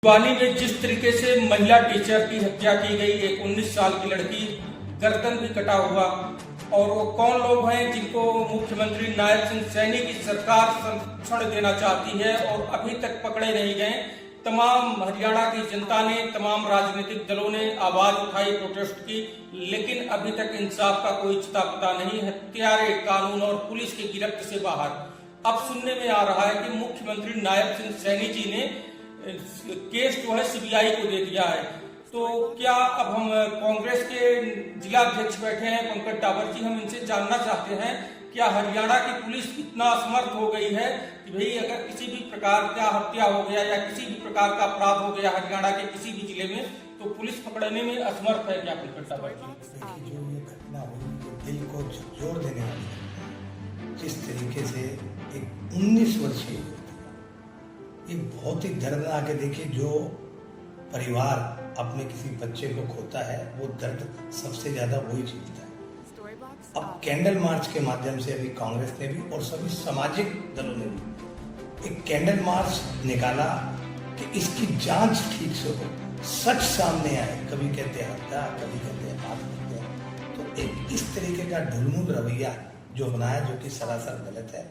भिवानी में जिस तरीके से महिला टीचर की हत्या की गई, एक 19 साल की लड़की, गर्दन भी कटा हुआ, और वो कौन लोग हैं जिनको मुख्यमंत्री नायब सिंह सैनी की सरकार संरक्षण देना चाहती है और अभी तक पकड़े नहीं गए। तमाम हरियाणा की जनता ने, तमाम राजनीतिक दलों ने आवाज उठाई, प्रोटेस्ट की, लेकिन अभी तक इंसाफ का कोई चिता पता नहीं। हत्यारे कानून और पुलिस की गिरफ्त से बाहर। अब सुनने में आ रहा है कि मुख्यमंत्री नायब सिंह सैनी जी ने केस जो है सीबीआई को दे दिया है। तो क्या अब हम कांग्रेस के जिला अध्यक्ष बैठे हैं पंकज डाबर जी, हम इनसे जानना चाहते हैं क्या हरियाणा की पुलिस इतना असमर्थ हो गई है कि भाई अगर किसी भी प्रकार का हत्या हो गया या किसी भी प्रकार का अपराध हो गया हरियाणा के किसी भी जिले में, तो पुलिस पकड़ने में असमर्थ है क्या पंकज डाबर जी? जो ये घटना हुई दिल को जोड़ देने वाली है। जिस तरीके से एक 19 वर्षीय एक बहुत ही दर्दनाक है। देखिए, जो परिवार अपने किसी बच्चे को खोता है वो दर्द सबसे ज्यादा वही झेलता है। अब कैंडल मार्च के माध्यम से अभी कांग्रेस ने भी और सभी सामाजिक दलों ने भी एक कैंडल मार्च निकाला कि इसकी जांच ठीक से हो, सच सामने आए। कभी कहते हैं हत्या, कभी कहते हैं आत्महत्या। तो एक इस तरीके का ढुलमुल रवैया जो बनाया, जो कि सरासर गलत है।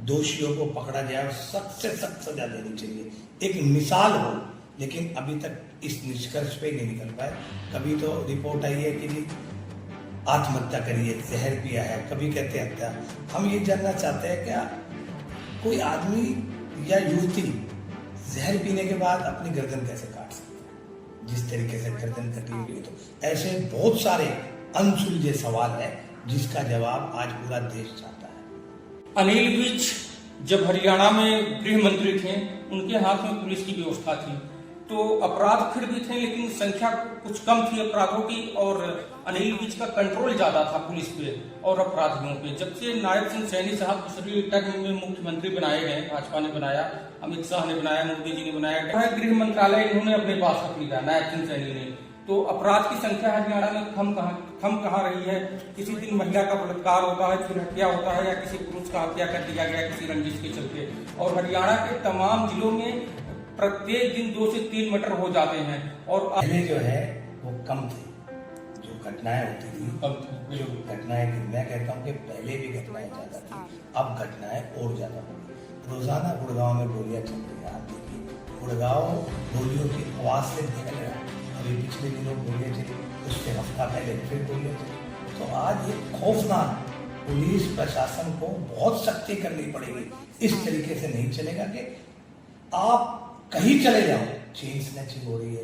दोषियों को पकड़ा जाए और सख्त से सख्त सजा देनी चाहिए, एक मिसाल हो। लेकिन अभी तक इस निष्कर्ष पे नहीं निकल पाए। कभी तो रिपोर्ट आई है कि जी आत्महत्या करिए, जहर पिया है, कभी कहते हैं हत्या। हम ये जानना चाहते हैं क्या कोई आदमी या युवती जहर पीने के बाद अपनी गर्दन कैसे काट सकता है? जिस तरीके से गर्दन कटी हुई, तो ऐसे बहुत सारे अनसुलझे सवाल है जिसका जवाब आज पूरा देश चाहता है। अनिल विज जब हरियाणा में गृह मंत्री थे, उनके हाथ में पुलिस की व्यवस्था थी, तो अपराध फिर भी थे लेकिन संख्या कुछ कम थी अपराधों की, और अनिल विज का कंट्रोल ज्यादा था पुलिस पे और अपराधियों पे। जब से नायब सिंह सैनी साहब दूसरी टर्म में मुख्यमंत्री बनाए गए, भाजपा ने बनाया, अमित शाह ने बनाया, मोदी जी ने बनाया, गृह मंत्रालय इन्होंने अपने पास रख लिया नायब सिंह सैनी ने, तो अपराध की संख्या हरियाणा में कम कहाँ रही है। किसी दिन महिला का बलात्कार होता है, फिर हत्या होता है, या किसी पुरुष का हत्या कर दिया गया किसी रंजिश के चलते, और हरियाणा के तमाम जिलों में प्रत्येक दिन 2 से 3 मर्डर हो जाते हैं। और पहले जो है वो कम थे, जो घटनाएं होती थी कम थी, जो घटनाएं थी। मैं कहता हूँ कि पहले भी घटनाएं ज्यादा थी, अब घटनाएं और ज्यादा हो गई। रोजाना गुड़गांव में गोलियां चल रही है। आप देखिए, गुड़गांव गोलियों की आवाज से निकल रहा है। अभी पिछले दिनों गोलियां चली, उसके हफ्ता पहले फिर गोलियां चली। तो आज ये खौफनाक, पुलिस प्रशासन को बहुत सख्ती करनी पड़ेगी। इस तरीके से नहीं चलेगा कि आप कहीं चले जाओ, चेन स्नैचिंग हो रही है,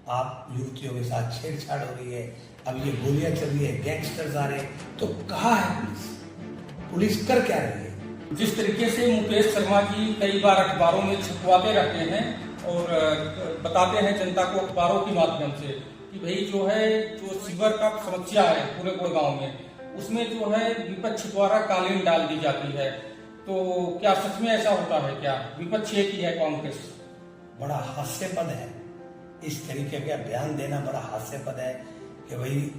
आप युवतियों के साथ छेड़छाड़ हो रही है, अब ये गोलियां चल रही है, गैंगस्टर्स आ रहे हैं, तो कहाँ है पुलिस? पुलिस कर क्या रही है? जिस तरीके से मुकेश शर्मा जी कई बार अखबारों में छपवाते रहते हैं और बताते हैं जनता को अखबारों के माध्यम से कि भाई जो है, जो सीवर का समस्या है पूरे गुड़गांव में, उसमें जो है विपक्ष द्वारा कालीन डाल दी जाती है। तो क्या सच में ऐसा होता है? क्या विपक्ष एक ही है कांग्रेस? बड़ा हास्यपद है इस तरीके का बयान देना, बड़ा हास्यपद है कि भाई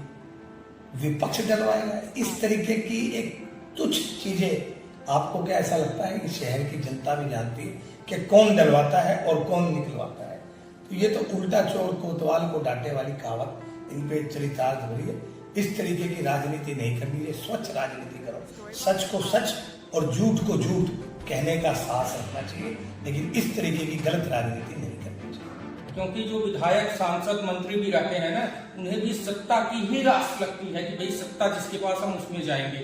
विपक्ष डलवाएगा। इस तरीके की एक तुच्छ चीजें आपको क्या ऐसा लगता है कि शहर की जनता भी जानती है कि कौन डलवाता है और कौन निकलवाता है? तो ये तो उल्टा चोर कोतवाल को डांटे वाली कहावत इन पे चरितार्थ हो रही है। इस तरीके की राजनीति नहीं करनी है, स्वच्छ राजनीति करो। सच को सच और झूठ को झूठ कहने का साहस रखना चाहिए, लेकिन इस तरीके की गलत राजनीति नहीं करनी चाहिए। क्योंकि जो विधायक, सांसद, मंत्री भी रहते हैं ना, उन्हें भी सत्ता की ही रास लगती है कि भाई सत्ता जिसके पास हम उसमें जाएंगे।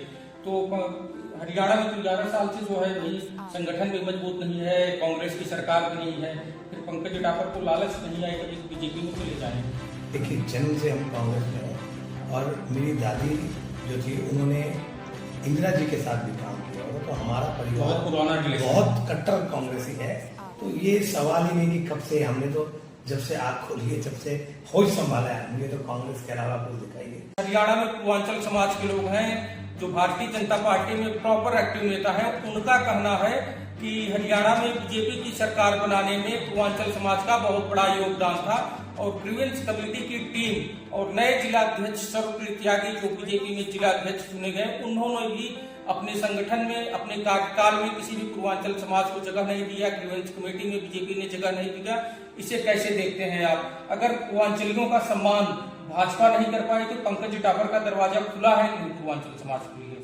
तो हरियाणा में तो 11 साल से जो है भाई संगठन भी मजबूत नहीं है, कांग्रेस की सरकार भी नहीं है, फिर पंकज डाबर को लालच नहीं आई कि बीजेपी में चले जाएंगे। देखिए, जन्म से हम कांग्रेस में हैं, और मेरी दादी जो थी उन्होंने इंदिरा जी के साथ भी काम किया, और तो हमारा परिवार बहुत कट्टर कांग्रेसी है। तो ये सवाल ही नहीं कि कब से, हमने तो जब से आँख खोली है, जब से होश संभाला है, मुझे तो कांग्रेस के अलावा कुछ दिखाई नहीं। हरियाणा में पूर्वांचल समाज के लोग हैं जो भारतीय जनता पार्टी में प्रॉपर एक्टिव नेता है, उनका कहना है कि हरियाणा में बीजेपी की सरकार बनाने में पूर्वांचल समाज का बहुत बड़ा योगदान था, और ग्रीवेंस कमेटी की टीम और नए जिलाध्यक्ष सर्वप्रीत त्यागी जो बीजेपी में जिलाध्यक्ष चुने गए, उन्होंने भी अपने संगठन में, अपने कार्यकाल में किसी भी पूर्वांचल समाज को जगह नहीं दिया, ग्रीवेंस कमेटी में बीजेपी ने जगह नहीं दिया, इसे कैसे देखते हैं आप? अगर पूर्वांचलियों का सम्मान भाजपा नहीं कर पाई तो पंकज डाबर का दरवाजा खुला है पूर्वांचल समाज के लिए।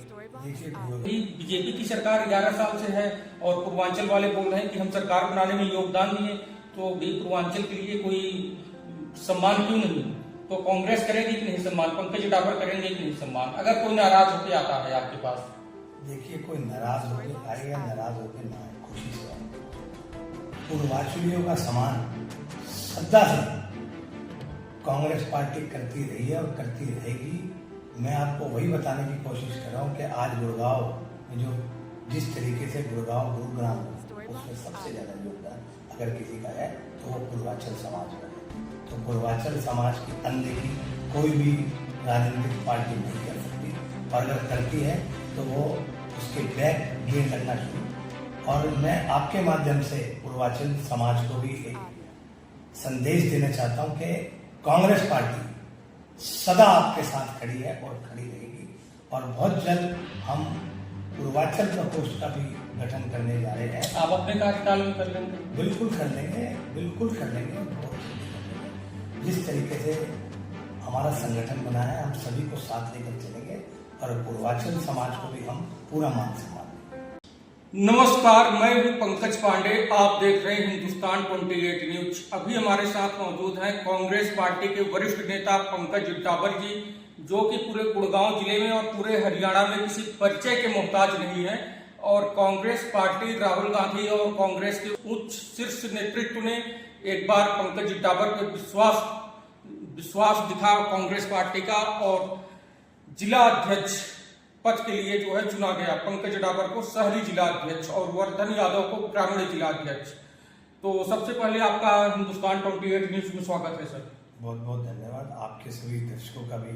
बीजेपी की सरकार 11 साल से है और पूर्वांचल वाले बोल रहे हैं कि हम सरकार बनाने में योगदान दिए, तो भी पूर्वांचल के लिए कोई सम्मान क्यों नहीं? तो कांग्रेस करेगी कि नहीं सम्मान? पंकज डाबर करेंगे कि नहीं सम्मान? अगर कोई नाराज होकर आता है आपके पास? देखिए, कोई नाराज होकर आएगा, नाराज होकर ना आए, खुशी से आए। पूर्वांचलियों का सम्मान सदा से कांग्रेस पार्टी करती रही है और करती रहेगी। मैं आपको वही बताने की कोशिश कर रहा हूँ कि आज गुड़गांव में जो जिस तरीके से गुड़गांव गुरुग्राम उसमें सबसे ज्यादा योगदान अगर किसी का है तो वो पूर्वांचल समाज का है। तो पूर्वांचल समाज की अनदेखी कोई भी राजनीतिक पार्टी नहीं कर सकती, और अगर करती है तो वो उसके बैक गेन लगना शुरू। और मैं आपके माध्यम से पूर्वांचल समाज को भी एक संदेश देना चाहता हूँ कि कांग्रेस पार्टी सदा आपके साथ खड़ी है और खड़ी रहेगी, और बहुत जल्द हम पूर्वांचल प्रकोष्ठ का भी गठन करने जा रहे हैं। आप अपने कार्यकाल में कर लेंगे? बिल्कुल कर लेंगे, बिल्कुल कर लेंगे, बहुत जल्दी कर लेंगे। जिस तरीके से हमारा संगठन बना है, हम सभी को साथ लेकर चलेंगे और पूर्वांचल समाज को भी हम पूरा मान सम्मान। नमस्कार, मैं हूं पंकज पांडे, आप देख रहे हैं हिंदुस्तान 28 न्यूज। अभी हमारे साथ मौजूद हैं कांग्रेस पार्टी के वरिष्ठ नेता पंकज डाबर जी, जो कि पूरे गुड़गांव जिले में और पूरे हरियाणा में किसी परिचय के मोहताज नहीं है। और कांग्रेस पार्टी, राहुल गांधी और कांग्रेस के उच्च शीर्ष नेतृत्व ने एक बार पंकज डाबर पर विश्वास दिखा कांग्रेस पार्टी का, और जिला अध्यक्ष पद के लिए जो है चुना गया पंकज डाबर को शहरी जिला अध्यक्ष और वर्धन यादव को ग्रामीण जिला अध्यक्ष। तो सबसे पहले आपका हिंदुस्तान 28 न्यूज में स्वागत है सर। बहुत बहुत धन्यवाद। आपके सभी दर्शकों का भी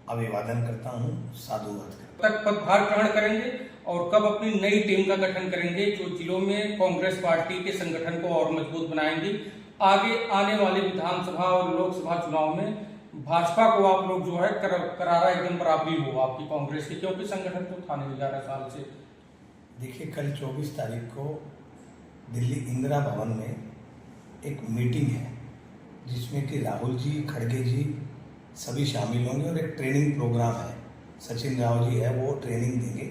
अभिवादन करता हूँ, साधुवाद करता हूँ। तक पदभार ग्रहण करेंगे और कब अपनी नई टीम का गठन करेंगे जो जिलों में कांग्रेस पार्टी के संगठन को और मजबूत बनाएंगी? आगे आने वाले विधानसभा और लोकसभा चुनाव में भाजपा को आप लोग जो है करारा एकदम बराबरी हो आपकी कांग्रेस की, क्योंकि संगठन तो था नहीं 11 साल से। देखिए, कल 24 तारीख को दिल्ली इंदिरा भवन में एक मीटिंग है जिसमें कि राहुल जी, खड़गे जी सभी शामिल होंगे और एक ट्रेनिंग प्रोग्राम है। सचिन राव जी है, वो ट्रेनिंग देंगे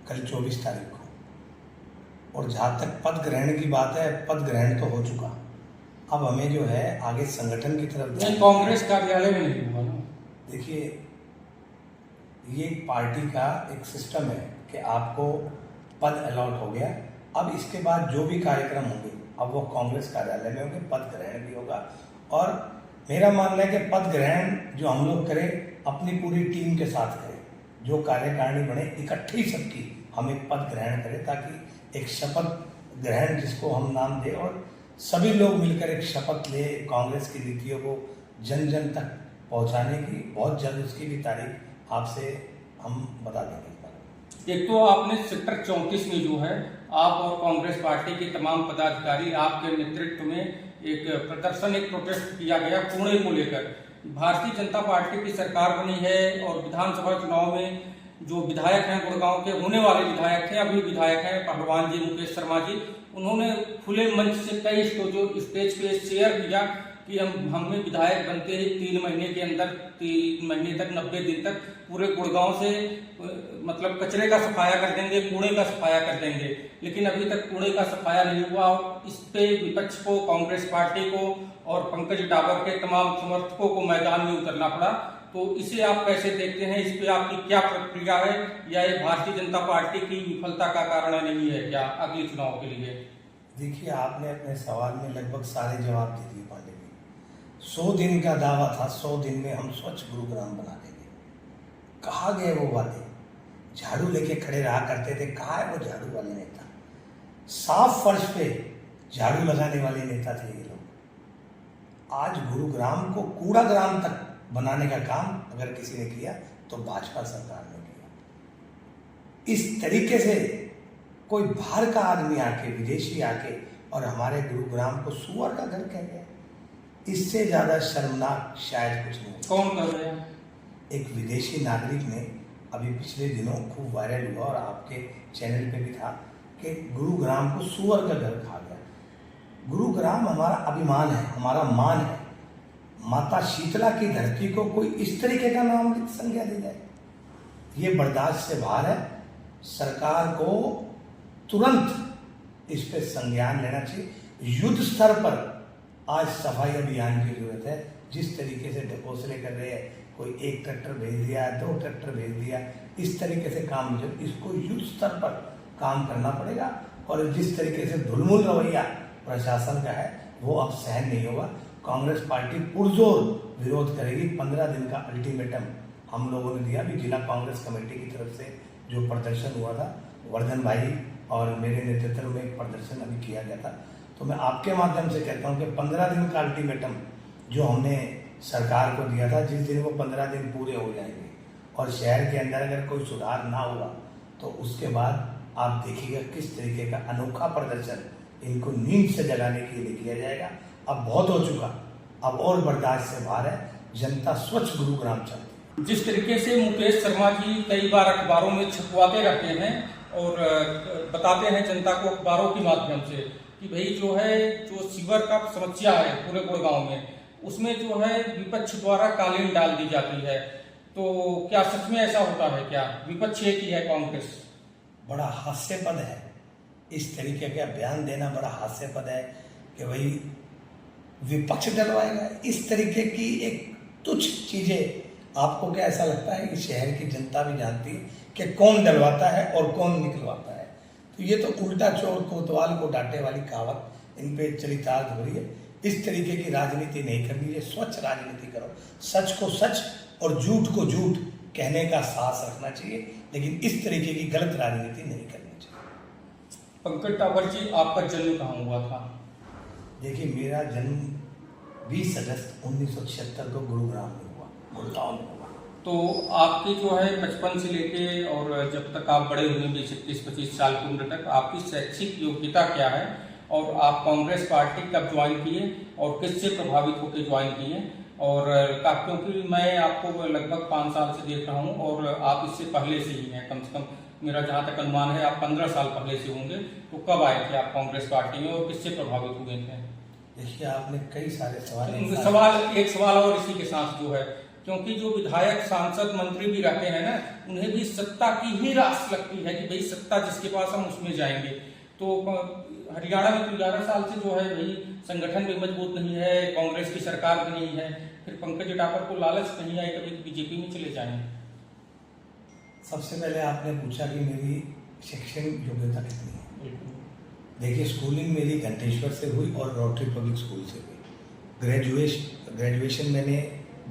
कल 24 तारीख को। और जहाँ तक पद ग्रहण की बात है, पद ग्रहण तो हो चुका। अब हमें जो है आगे संगठन की तरफ कांग्रेस कार्यालय में नहीं हुआ ना। देखिए, ये पार्टी का एक सिस्टम है कि आपको पद अलॉट हो गया, अब इसके बाद जो भी कार्यक्रम होंगे अब वो कांग्रेस कार्यालय में होंगे, पद ग्रहण भी होगा। और मेरा मानना है कि पद ग्रहण जो हम लोग करें अपनी पूरी टीम के साथ करें, जो कार्यकारिणी बने इकट्ठी सबकी हम एक पद ग्रहण करें, ताकि एक शपथ ग्रहण जिसको हम नाम दें और सभी लोग मिलकर एक शपथ ले कांग्रेस की नीतियों को जन जन तक पहुंचाने की। बहुत जल्द उसकी भी तारीख आपसे हम बता देंगे। एक तो आपने सेक्टर 34 में जो है आप और कांग्रेस पार्टी के तमाम पदाधिकारी आपके नेतृत्व में एक प्रदर्शन, एक प्रोटेस्ट किया गया पुणे को लेकर। भारतीय जनता पार्टी की सरकार बनी है और विधानसभा चुनाव में जो विधायक हैं, गुड़गांव के होने वाले विधायक हैं, अभी विधायक हैं पहलवान जी, मुकेश शर्मा जी, उन्होंने खुले मंच से कई जो स्टेज पे शेयर किया कि हमें विधायक बनते ही 3 महीने के अंदर, 3 महीने तक, 90 दिन तक पूरे गुड़गांव से मतलब कचरे का सफाया कर देंगे, कूड़े का सफाया कर देंगे। लेकिन अभी तक कूड़े का सफाया नहीं हुआ और इस पे विपक्ष को, कांग्रेस पार्टी को और पंकज डाबर के तमाम समर्थकों को मैदान में उतरना पड़ा। तो इसे आप कैसे देखते हैं? इस पे आपकी क्या प्रतिक्रिया है? या ये भारतीय जनता पार्टी की विफलता का कारण नहीं है क्या अगले चुनाव के लिए? देखिए, आपने अपने सवाल में लगभग सारे जवाब दे दिए पांडे जी। 100 दिन का दावा था, 100 दिन में हम स्वच्छ गुरुग्राम बना देंगे। कहाँ गए वो वादे? झाड़ू लेके खड़े रहा करते थे, कहाँ है वो झाड़ू वाले नेता? साफ फर्श पे झाड़ू लगाने वाले नेता थे ये लोग। आज गुरुग्राम को कूड़ा ग्राम तक बनाने का काम अगर किसी ने किया तो भाजपा सरकार ने किया। इस तरीके से कोई बाहर का आदमी आके, विदेशी आके और हमारे गुरुग्राम को सुअर का घर कह गया, इससे ज्यादा शर्मनाक शायद कुछ नहीं। कौन कर रहे हैं? एक विदेशी नागरिक ने अभी पिछले दिनों खूब वायरल हुआ और आपके चैनल पे भी था कि गुरुग्राम को सुअर का घर कहा गया। गुरुग्राम हमारा अभिमान है, हमारा मान है। माता शीतला की धरती को कोई इस तरीके का नाम संज्ञा दी जाए, ये बर्दाश्त से बाहर है। सरकार को तुरंत इस पे संज्ञान लेना चाहिए। युद्ध स्तर पर आज सफाई अभियान की जरूरत है। जिस तरीके से ढकोसले कर रहे हैं, कोई एक ट्रैक्टर भेज दिया, 2 ट्रैक्टर भेज दिया, इस तरीके से काम जो इसको युद्ध स्तर पर काम करना पड़ेगा। और जिस तरीके से धुलमुल रवैया प्रशासन का है वो अब सहन नहीं होगा। कांग्रेस पार्टी पुरजोर विरोध करेगी। 15 दिन का अल्टीमेटम हम लोगों ने दिया। अभी जिला कांग्रेस कमेटी की तरफ से जो प्रदर्शन हुआ था, वर्धन भाई और मेरे नेतृत्व में एक प्रदर्शन अभी किया गया था। तो मैं आपके माध्यम से कहता हूं कि 15 दिन का अल्टीमेटम जो हमने सरकार को दिया था, जिस दिन वो 15 दिन पूरे हो जाएंगे और शहर के अंदर अगर कोई सुधार ना हुआ तो उसके बाद आप देखिएगा किस तरीके का अनोखा प्रदर्शन इनको नींद से जगाने के लिए किया जाएगा। अब बहुत हो चुका, अब और बर्दाश्त से बाहर है। जनता स्वच्छ गुरुग्राम चाहती है। जिस तरीके से मुकेश शर्मा जी कई बार अखबारों में छपवाते रहते हैं और बताते हैं जनता को अखबारों के माध्यम से कि भाई जो है जो सीवर का समस्या है पूरे गुड़गांव में, उसमें जो है विपक्ष द्वारा कालीन डाल दी जाती है। तो क्या सच में ऐसा होता है? क्या विपक्ष एक ही है कांग्रेस? बड़ा हास्यपद है इस तरीके का बयान देना, बड़ा हास्यपद है कि भाई विपक्ष डलवाएगा। इस तरीके की एक तुच्छ चीजें आपको क्या ऐसा लगता है कि शहर की जनता भी जानती है कि कौन डलवाता है और कौन निकलवाता है? तो ये तो उल्टा चोर कोतवाल को डांटे वाली कहावत इन पे चरितार्थ हो रही है। इस तरीके की राजनीति नहीं करनी है। स्वच्छ राजनीति करो, सच को सच और झूठ को झूठ कहने का साहस रखना चाहिए, लेकिन इस तरीके की गलत राजनीति नहीं करनी चाहिए। पंकज टावर जी, आपका जन्म कहाँ हुआ था? देखिए, मेरा जन्म 20 अगस्त 1976 को गुरुग्राम में हुआ, गुड़गांव में हुआ। तो आपकी जो है बचपन से लेके और जब तक आप बड़े हुए 20-25 साल की उम्र तक आपकी शैक्षिक योग्यता क्या है? और आप कांग्रेस पार्टी कब ज्वाइन किए और किससे प्रभावित होकर ज्वाइन किए? और क्योंकि मैं आपको लगभग 5 साल से देख रहा हूँ और आप इससे पहले से ही हैं, कम से कम मेरा जहाँ तक अनुमान है आप 15 साल पहले से होंगे। तो कब आए थे आप कांग्रेस पार्टी में और किससे प्रभावित हुए थे? देखिए, आपने कई सारे एक सवाल और इसी के साथ जो है, क्योंकि जो विधायक, सांसद, मंत्री भी रहते हैं ना, उन्हें भी सत्ता की ही रास लगती है कि भाई सत्ता जिसके पास हम उसमें जाएंगे। तो हरियाणा में तो 11 साल से जो है भाई संगठन भी मजबूत नहीं है, कांग्रेस की सरकार भी नहीं है, फिर पंकज टावर को लालच नहीं आई कभी बीजेपी में चले जाएं? सबसे पहले आपने पूछा कि मेरी शैक्षणिक योग्यता कितनी है। देखिए, स्कूलिंग मेरी घंटेश्वर से हुई और रोटरी पब्लिक स्कूल से हुई। ग्रेजुएशन मैंने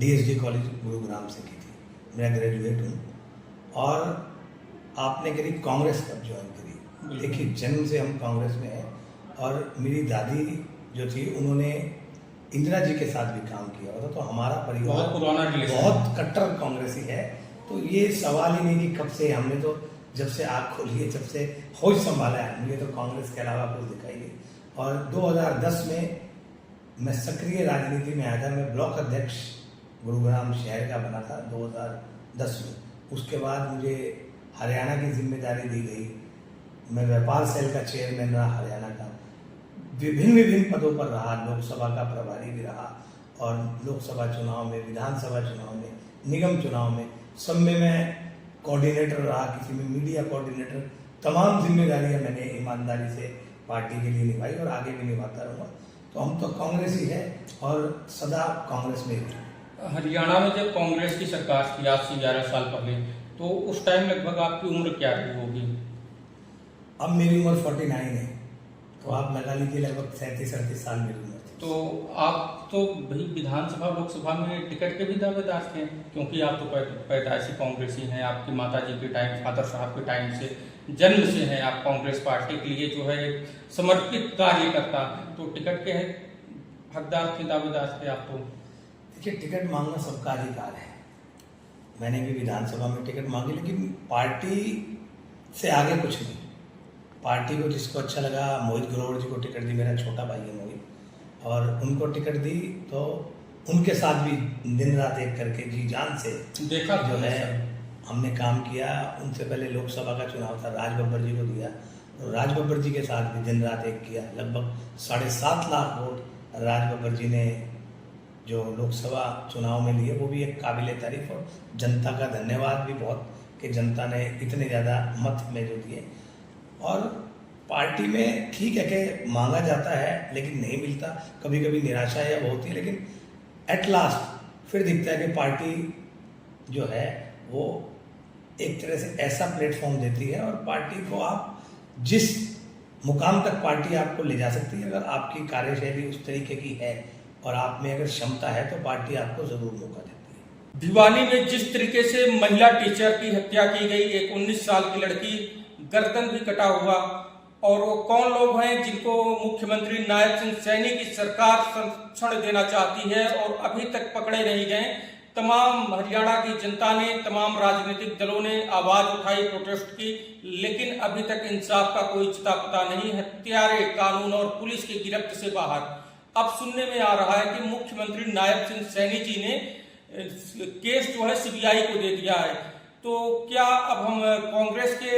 DSD कॉलेज गुरुग्राम से की थी। मैं ग्रेजुएट हूँ। और आपने करी कांग्रेस कब ज्वाइन करी? देखिए, जन्म से हम कांग्रेस में हैं और मेरी दादी जो थी उन्होंने इंदिरा जी के साथ भी काम किया हुआ था। तो हमारा परिवार बहुत पुराना बहुत कट्टर कांग्रेसी है। तो ये सवाल ही नहीं कि कब से, हमने तो जब से आँख खोली है, जब से होश संभाला है, मुझे तो कांग्रेस के अलावा कुछ दिखाई नहीं। और 2010 में मैं सक्रिय राजनीति में आया था। मैं ब्लॉक अध्यक्ष गुरुग्राम शहर का बना था 2010 में। उसके बाद मुझे हरियाणा की जिम्मेदारी दी गई। मैं व्यापार सेल का चेयरमैन रहा हरियाणा का, विभिन्न पदों पर रहा, लोकसभा का प्रभारी भी रहा और लोकसभा चुनाव में, विधानसभा चुनाव में, निगम चुनाव में, सब में मैं कोऑर्डिनेटर रहा, किसी में मीडिया कोऑर्डिनेटर। तमाम जिम्मेदारियां मैंने ईमानदारी से पार्टी के लिए निभाई और आगे भी निभाता रहूँगा। तो हम तो कांग्रेस ही है और सदा कांग्रेस में ही। हरियाणा में जब कांग्रेस की सरकार थी आज से 11 साल पहले, तो उस टाइम लगभग आपकी उम्र क्या रही होगी? अब मेरी उम्र 49 है, तो आप लगा लीजिए लगभग 37-38 साल मेरी उम्र थी। तो आप तो भाई विधानसभा, लोकसभा में टिकट के भी दावेदार थे, क्योंकि आप तो पैदाइशी कांग्रेसी हैं। आपकी माता जी के टाइम, फादर साहब के टाइम से, जन्म से हैं आप कांग्रेस पार्टी के लिए जो है समर्पित कार्यकर्ता। तो टिकट के हकदार थे, दावेदार थे आप तो। देखिए, टिकट मांगना सबका अधिकार है। मैंने भी विधानसभा में टिकट मांगी, लेकिन पार्टी से आगे कुछ नहीं। पार्टी को जिसको अच्छा लगा, मोहित ग्रोवर जी को टिकट दी, मेरा छोटा भाई है मोहित, और उनको टिकट दी तो उनके साथ भी दिन रात एक करके जी जान से देखा जो है हमने काम किया। उनसे पहले लोकसभा का चुनाव था, राज बब्बर जी को दिया, तो राज बब्बर जी के साथ भी दिन रात एक किया। लगभग 7.5 लाख वोट राज बब्बर जी ने जो लोकसभा चुनाव में लिए, वो भी एक काबिल तारीफ, और जनता का धन्यवाद भी बहुत कि जनता ने इतने ज़्यादा मत में जो दिए। और पार्टी में ठीक है कि मांगा जाता है लेकिन नहीं मिलता, कभी कभी निराशा या होती है, लेकिन एट लास्ट फिर दिखता है कि पार्टी जो है वो एक तरह से ऐसा प्लेटफॉर्म देती है, और पार्टी को आप जिस मुकाम तक पार्टी आपको ले जा सकती है, अगर आपकी कार्यशैली उस तरीके की है और आप में अगर क्षमता है, तो पार्टी आपको जरूर मौका देती है। भिवानी में जिस तरीके से महिला टीचर की हत्या की गई, एक 19 साल की लड़की, गर्दन भी कटा हुआ, और वो कौन लोग हैं जिनको मुख्यमंत्री नायब सिंह सैनी की सरकार संरक्षण देना चाहती है और अभी तक पकड़े नहीं गए। तमाम हरियाणा की जनता ने, तमाम राजनीतिक दलों ने आवाज उठाई, प्रोटेस्ट की, लेकिन अभी तक इंसाफ का कोई चिता पता नहीं। हत्यारे कानून और पुलिस की गिरफ्त से बाहर। अब सुनने में आ रहा है कि मुख्यमंत्री नायब सिंह सैनी जी ने केस जो है सीबीआई को दे दिया है। तो क्या अब हम कांग्रेस के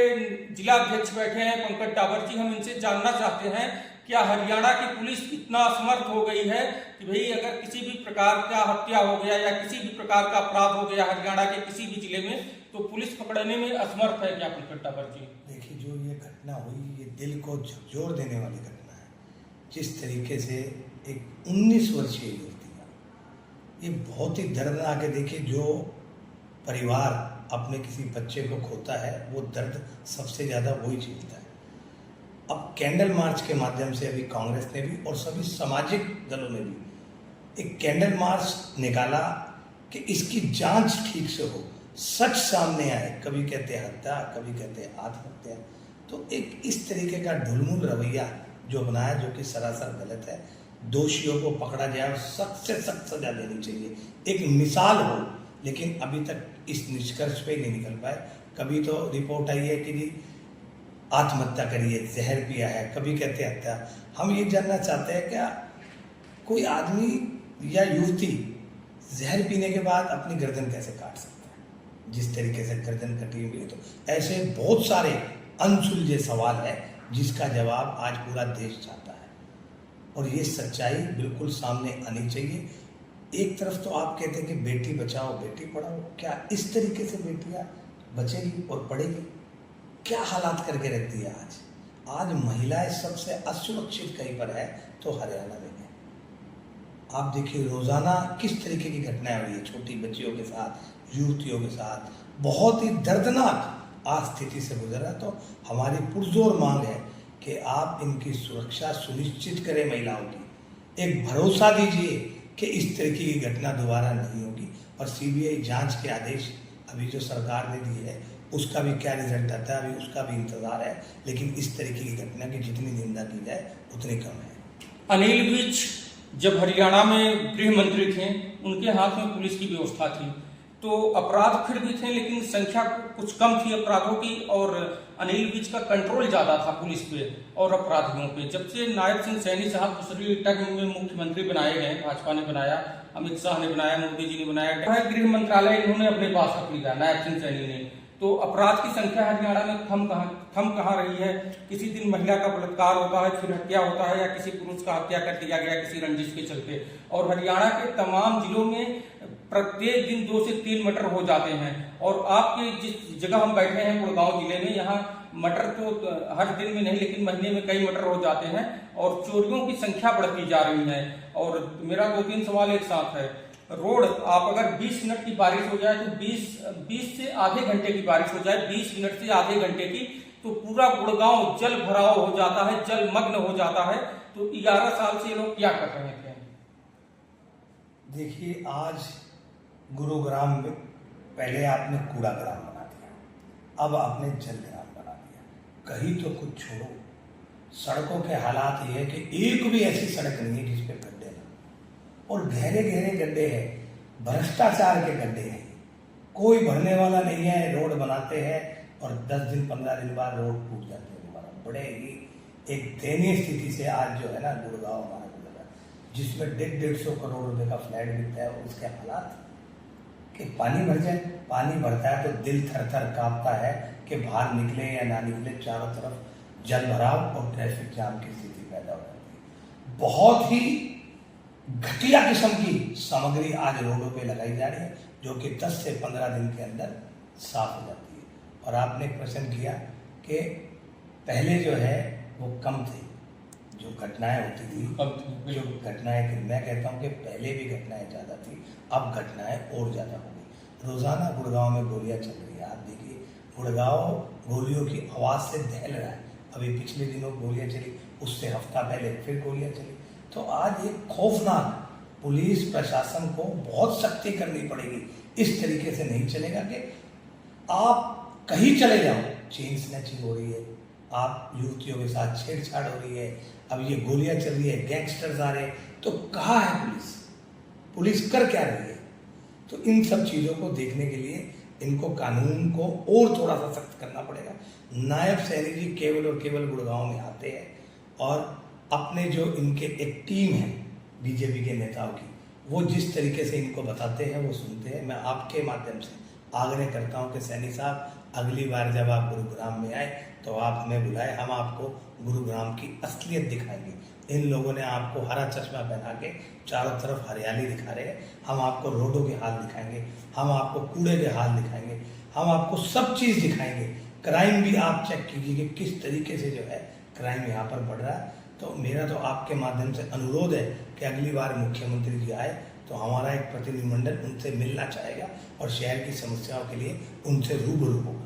जिला अध्यक्ष बैठे हैं पंकज डाबर जी, हम इनसे जानना चाहते हैं, क्या हरियाणा की पुलिस इतना असमर्थ हो गई है कि भाई अगर किसी भी प्रकार का हत्या हो गया या किसी भी प्रकार का अपराध हो गया हरियाणा के किसी भी जिले में, तो पुलिस पकड़ने में असमर्थ है क्या पंकज डाबर जी? देखिए, जो ये घटना हुई, ये दिल को झकझोर देने वाली घटना है। जिस तरीके से एक 19 वर्षीय युवती का, ये बहुत ही दर्दनाक है। देखिए, जो परिवार अपने किसी बच्चे को खोता है, वो दर्द सबसे ज़्यादा वही झेलता है। अब कैंडल मार्च के माध्यम से अभी कांग्रेस ने भी और सभी सामाजिक दलों ने भी एक कैंडल मार्च निकाला कि इसकी जांच ठीक से हो, सच सामने आए। कभी कहते हैं हत्या, कभी कहते हैं आत्महत्या। तो एक इस तरीके का ढुलमुल रवैया जो बनाया, जो कि सरासर गलत है। दोषियों को पकड़ा जाए और सख्त से सख्त सजा देनी चाहिए, एक मिसाल हो। लेकिन अभी तक इस निष्कर्ष पे नहीं निकल पाए। कभी तो रिपोर्ट आई है कि जी आत्महत्या करिए, जहर पिया है, कभी कहते हैं हत्या। हम ये जानना चाहते हैं, क्या कोई आदमी या युवती जहर पीने के बाद अपनी गर्दन कैसे काट सकता है? जिस तरीके से गर्दन कटी हुई है, तो ऐसे बहुत सारे अनसुलझे सवाल है जिसका जवाब आज पूरा देश चाहता है, और ये सच्चाई बिल्कुल सामने आनी चाहिए। एक तरफ तो आप कहते हैं कि बेटी बचाओ बेटी पढ़ाओ, क्या इस तरीके से बेटियां बचेगी और पढ़ेगी? क्या हालात करके रखती है आज महिलाएं सबसे असुरक्षित कहीं पर है तो हरियाणा में है। आप देखिए, रोजाना किस तरीके की घटनाएं हुई है छोटी बच्चियों के साथ, युवतियों के साथ। बहुत ही दर्दनाक आज स्थिति से गुजर रहा है। तो हमारी पुरजोर मांग है कि आप इनकी सुरक्षा सुनिश्चित करें, महिलाओं की एक भरोसा दीजिए कि इस तरीके की घटना दोबारा नहीं होगी। और सीबीआई जांच के आदेश अभी जो सरकार ने दिए है, उसका भी क्या रिजल्ट आता है, अभी उसका भी इंतजार है। लेकिन इस तरीके की घटना की जितनी निंदा की जाए उतनी कम है। अनिल विज जब हरियाणा में गृह मंत्री थे, उनके हाथ में पुलिस की व्यवस्था थी, तो अपराध फिर भी थे लेकिन संख्या कुछ कम थी अपराधों की, और अनिल विज का कंट्रोल ज्यादा था पुलिस पे और अपराधियों पे। जब से नायब सिंह सैनी साहब दूसरी टर्म में मुख्यमंत्री बनाए गए, भाजपा ने बनाया, अमित शाह ने बनाया, मोदी जी ने बनाया, गृह मंत्रालय इन्होंने अपने पास रख लिया नायब सिंह सैनी ने, तो अपराध की संख्या हरियाणा में थम कहाँ रही है? किसी दिन महिला का बलात्कार होता है, फिर हत्या होता है, या किसी पुरुष का हत्या कर दिया गया किसी रंजिश के चलते। और हरियाणा के तमाम जिलों में प्रत्येक दिन 2 से 3 मर्डर हो जाते हैं। और आपके जिस जगह हम बैठे हैं गुड़गांव जिले में, यहाँ मर्डर तो हर दिन में नहीं लेकिन महीने में कई मर्डर हो जाते हैं, और चोरियों की संख्या बढ़ती जा रही है। और मेरा 2-3 सवाल एक साथ है। रोड, आप अगर 20 मिनट की बारिश हो जाए, तो 20 से आधे घंटे की बारिश हो जाए, 20 मिनट से आधे घंटे की, तो पूरा गुड़गांव जल भराव हो जाता है, जल मग्न हो जाता है। तो 11 साल से ये लोग क्या कर रहे थे? देखिए, आज गुरुग्राम में पहले आपने कूड़ा ग्राम बना दिया, अब आपने जल ग्राम बना दिया। कहीं तो कुछ छोड़ो। सड़कों के हालात ये है कि एक भी ऐसी सड़क नहीं है जिस पे गड्ढे ना, और गहरे गहरे गड्ढे हैं, भ्रष्टाचार के गड्ढे हैं। कोई भरने वाला नहीं है, रोड बनाते हैं और 10 दिन 15 दिन बाद रोड टूट जाते हैं दोबारा। बड़े ही एक दयनीय स्थिति से आज जो है ना गुड़गांव हमारा गुजरा, जिसमें 150 करोड़ रुपए का फ्लैट बिकता है, उसके हालात कि पानी भर जाए, पानी भरता है तो दिल थर थर कांपता है कि बाहर निकले या ना निकले, चारों तरफ जल भराव और ट्रैफिक जाम की स्थिति पैदा हो जाती है। बहुत ही घटिया किस्म की सामग्री आज रोडों पे लगाई जा रही है, जो कि 10 से 15 दिन के अंदर साफ हो जाती है। और आपने एक प्रश्न किया कि पहले जो है वो कम थे, जो घटनाएं होती थी, जो घटनाएं थी, मैं कहता हूँ कि पहले भी घटनाएं ज़्यादा थी, अब घटनाएं और ज़्यादा हो गई। रोज़ाना गुड़गांव में गोलियां चल रही है। आप देखिए, गुड़गांव गोलियों की आवाज़ से दहल रहा है। अभी पिछले दिनों गोलियां चली, उससे हफ्ता पहले फिर गोलियां चली। तो आज एक खौफनाक, पुलिस प्रशासन को बहुत सख्ती करनी पड़ेगी। इस तरीके से नहीं चलेगा कि आप कहीं चले जाओ, चेन स्नैचिंग हो रही है, आप युवतियों के साथ छेड़छाड़ हो रही है, अब ये गोलियां चल रही है, गैंगस्टर्स आ रहे हैं, तो कहाँ है पुलिस? पुलिस कर क्या रही है? तो इन सब चीज़ों को देखने के लिए इनको कानून को और थोड़ा सा सख्त करना पड़ेगा। नायब सैनी जी केवल और केवल गुड़गांव में आते हैं और अपने जो इनके एक टीम है बीजेपी के नेताओं की, वो जिस तरीके से इनको बताते हैं वो सुनते हैं। मैं आपके माध्यम से आग्रह करता हूं कि सैनी साहब, अगली बार जब आप गुरुग्राम में आए तो आप हमें बुलाएं, हम आपको गुरुग्राम की असलियत दिखाएंगे। इन लोगों ने आपको हरा चश्मा पहना के चारों तरफ हरियाली दिखा रहे हैं, हम आपको रोडों के हाल दिखाएंगे, हम आपको कूड़े के हाल दिखाएंगे, हम आपको सब चीज़ दिखाएंगे। क्राइम भी आप चेक कीजिए कि किस तरीके से जो है क्राइम यहाँ पर बढ़ रहा है। तो मेरा तो आपके माध्यम से अनुरोध है कि अगली बार मुख्यमंत्री जी आए तो हमारा एक प्रतिनिधिमंडल उनसे मिलना चाहेगा और शहर की समस्याओं के लिए उनसे रूबरू होगा।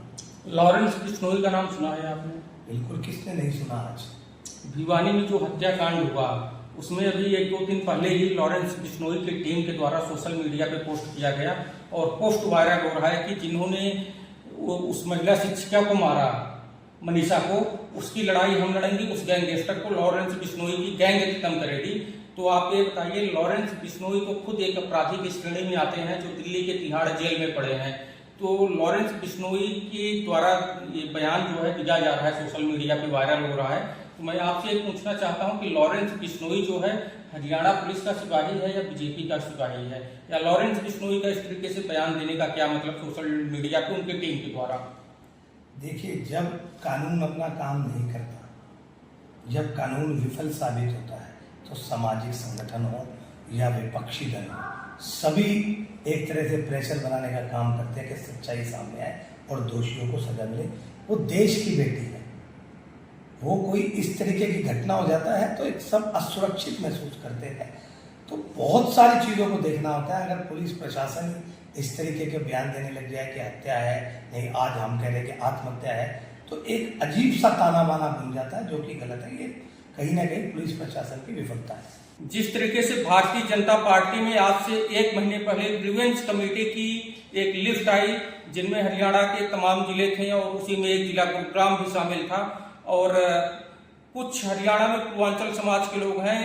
लॉरेंस बिश्नोई का नाम सुना है आपने? बिल्कुल, किसने नहीं सुना। आज भिवानी में जो हत्याकांड हुआ, उसमें अभी 1-2 दिन पहले ही लॉरेंस बिश्नोई की टीम के द्वारा सोशल मीडिया पे पोस्ट किया गया और पोस्ट वायरल हो रहा है कि जिन्होंने उस महिला शिक्षिका को मारा, मनीषा को, उसकी लड़ाई हम लड़ेंगे, उस गैंगस्टर को, लॉरेंस बिश्नोई की गैंग खत्म करेगी। तो आप ये बताइए, लॉरेंस बिश्नोई तो खुद एक अपराधी की श्रेणी में आते हैं जो दिल्ली के तिहाड़ जेल में पड़े हैं। तो लॉरेंस बिश्नोई के द्वारा ये बयान जो है दिया जा रहा है, सोशल मीडिया पे वायरल हो रहा है। तो मैं आपसे पूछना चाहता हूं कि लॉरेंस बिश्नोई जो है हरियाणा पुलिस का सिपाही है या बीजेपी का सिपाही है, या लॉरेंस बिश्नोई का इस तरीके से बयान देने का क्या मतलब सोशल मीडिया पे उनके टीम के द्वारा? देखिए, जब कानून अपना काम नहीं करता, जब कानून विफल साबित होता है, तो सामाजिक संगठन हो या विपक्षी दल हो, सभी एक तरह से प्रेशर बनाने का काम करते हैं कि सच्चाई सामने आए और दोषियों को सजा मिले। वो देश की बेटी है, वो कोई इस तरीके की घटना हो जाता है तो एक सब असुरक्षित महसूस करते हैं। तो बहुत सारी चीज़ों को देखना होता है। अगर पुलिस प्रशासन इस तरीके के बयान देने लग जाए कि हत्या है, नहीं आज हम कह रहे हैं कि आत्महत्या है, तो एक अजीब सा ताना बाना बन जाता है, जो कि गलत है। ये कहीं ना कहीं पुलिस प्रशासन की विफलता है। जिस तरीके से भारतीय जनता पार्टी में आज से 1 महीने पहले ग्रीवेंस कमेटी की एक लिस्ट आई, जिनमें हरियाणा के तमाम जिले थे और उसी में एक जिला गुरुग्राम भी शामिल था, और कुछ हरियाणा में पूर्वांचल समाज के लोग हैं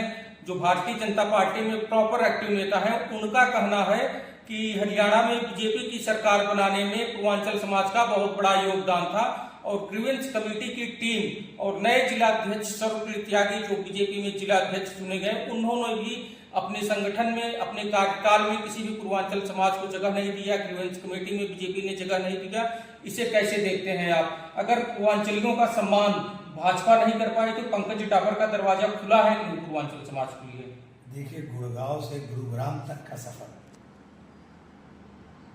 जो भारतीय जनता पार्टी में प्रॉपर एक्टिव नेता हैं। उनका कहना है कि हरियाणा में बीजेपी की सरकार बनाने में पूर्वांचल समाज का बहुत बड़ा योगदान था, और ग्रीवेंस कमेटी की टीम और नए जिलाध्यक्ष सर्वप्रीत त्यागी जो बीजेपी में जिलाध्यक्ष चुने गए, उन्होंने भी अपने संगठन में, अपने कार्यकाल में किसी भी पूर्वांचल समाज को जगह नहीं दिया। ग्रीवेंस कमेटी में बीजेपी ने जगह नहीं दिया। इसे कैसे देखते हैं आप? अगर पूर्वांचलियों का सम्मान भाजपा नहीं कर पाई तो पंकज डाबर का दरवाजा खुला है कि पूर्वांचल समाज के लिए? देखिए, गुड़गांव से गुरुग्राम तक का सफर,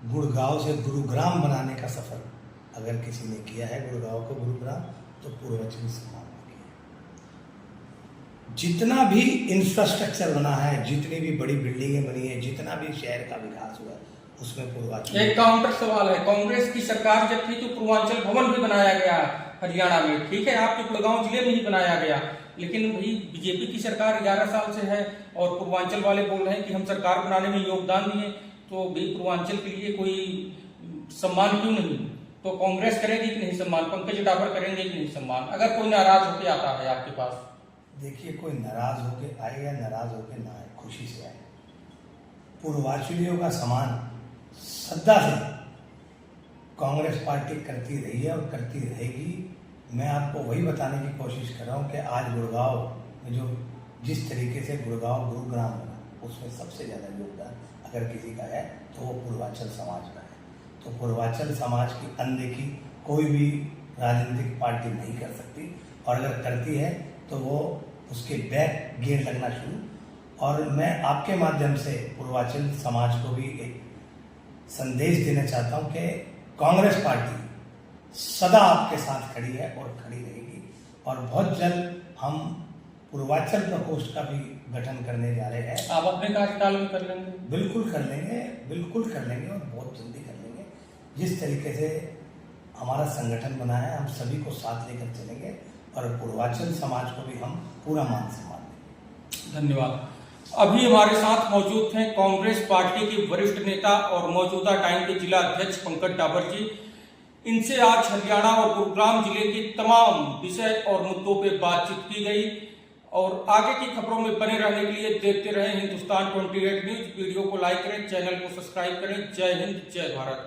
गुड़गांव से गुरुग्राम बनाने का सफर अगर किसी ने किया है, गुड़गांव को गुरुग्राम, तो पूर्वांचल समाज ने किया। जितना भी इंफ्रास्ट्रक्चर बना है, जितनी भी बड़ी बिल्डिंगें बनी है, जितना भी शहर का विकास हुआ, उसमें पूर्वांचल। एक काउंटर सवाल है, कांग्रेस की सरकार जब थी तो पूर्वांचल भवन भी बनाया गया हरियाणा में, ठीक है, आपके गुड़गांव जिले में ही बनाया गया, लेकिन भाई बीजेपी की सरकार 11 साल से है और पूर्वांचल वाले बोल रहे हैं कि हम सरकार बनाने में योगदान दिए, तो भाई पूर्वांचल के लिए कोई सम्मान क्यों नहीं? तो कांग्रेस करेगी कि नहीं सम्मान? पंकज डाबर करेंगे कि नहीं सम्मान, अगर कोई नाराज होकर आता है आपके पास? देखिए, कोई नाराज होके आए या नाराज होके ना आए, खुशी से आए। पूर्वांचलियों का सम्मान सदा से कांग्रेस पार्टी करती रही है और करती रहेगी। मैं आपको वही बताने की कोशिश कर रहा हूँ कि आज गुड़गांव में जो जिस तरीके से गुड़गांव गुरुग्राम बना, उसमें सबसे ज़्यादा योगदान अगर किसी का है तो वो पूर्वांचल समाज का है। तो पूर्वांचल समाज की अनदेखी कोई भी राजनीतिक पार्टी नहीं कर सकती, और अगर करती है तो वो उसके बैक गेयर लगना शुरू। और मैं आपके माध्यम से पूर्वांचल समाज को भी एक संदेश देना चाहता हूं कि कांग्रेस पार्टी सदा आपके साथ खड़ी है और खड़ी रहेगी, और बहुत जल्द हम पूर्वांचल प्रकोष्ठ का भी गठन करने जा रहे हैं। आप अपने कार्यकाल में कर लेंगे? बिल्कुल कर लेंगे, बिल्कुल कर लेंगे, और बहुत जल्दी कर लेंगे। जिस तरीके से हमारा संगठन बना है, हम सभी को साथ लेकर चलेंगे, और पूर्वांचल समाज को भी हम पूरा मान सम्मान देंगे। धन्यवाद। अभी हमारे साथ मौजूद हैं कांग्रेस पार्टी के वरिष्ठ नेता और मौजूदा टाइम के जिला अध्यक्ष पंकज डाबर जी। इनसे आज हरियाणा और गुरुग्राम जिले के तमाम विषय और मुद्दों पे बातचीत की गई, और आगे की खबरों में बने रहने के लिए देखते रहें हिंदुस्तान 28 न्यूज। वीडियो को लाइक करें, चैनल को सब्सक्राइब करें। जय हिंद, जय भारत।